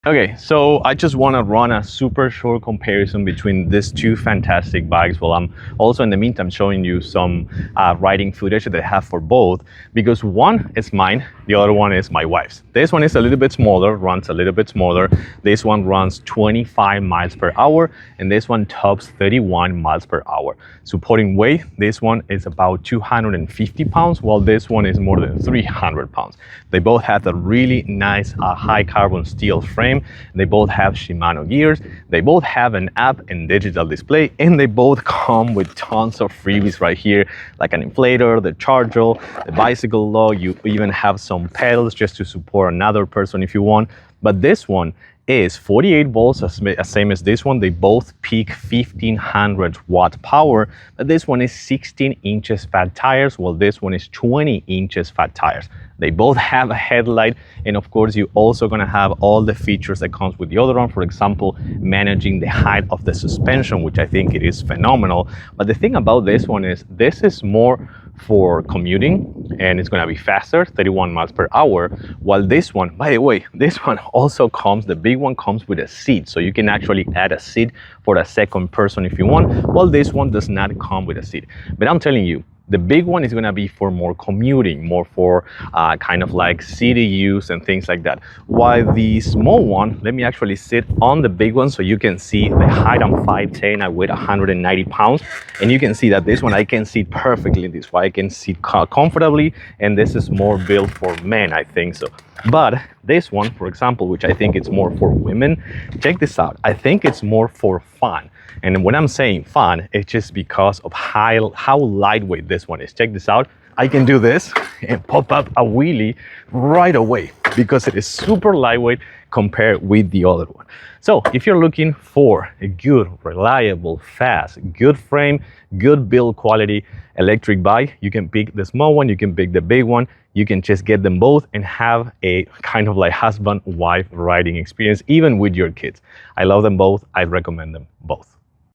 Okay, so I just want to run a super short comparison between these two fantastic bikes. Well, I'm also in the meantime showing you some riding footage that I have for both, because one is mine, the other one is my wife's. This one is a little bit smaller, runs a little bit smaller. This one runs 25 miles per hour, and this one tops 31 miles per hour. Supporting weight, this one is about 250 pounds, while this one is more than 300 pounds. They both have a really nice high carbon steel frame. They both have Shimano gears, they both have an app and digital display, and they both come with tons of freebies right here, like an inflator, the charger, the bicycle lock. You even have some pedals just to support another person if you want. But this one is 48 volts, same as this one. They both peak 1500 watt power, but this one is 16 inches fat tires, while this one is 20 inches fat tires. They both have a headlight, and of course you're also gonna have all the features that comes with the other one. For example, managing the height of the suspension, which I think it is phenomenal. But the thing about this one is this is more for commuting, and it's gonna be faster, 31 miles per hour, while this one, by the way, this one also comes, the big one comes with a seat, so you can actually add a seat for a second person if you want, while this one does not come with a seat. But I'm telling you, the big one is gonna be for more commuting, more for kind of like city use and things like that. While the small one, let me actually sit on the big one so you can see the height. I'm 5'10", I weigh 190 pounds. And you can see that this one, I can sit perfectly this way. I can sit comfortably, and this is more built for men, I think so. But this one, for example, which I think it's more for women, check this out. I think it's more for fun. And when I'm saying fun, it's just because of how lightweight this one is. Check this out. I can do this and pop up a wheelie right away because it is super lightweight compared with the other one. So if you're looking for a good, reliable, fast, good frame, good build quality electric bike, you can pick the small one, you can pick the big one. You can just get them both and have a kind of like husband-wife riding experience, even with your kids. I love them both. I recommend them both.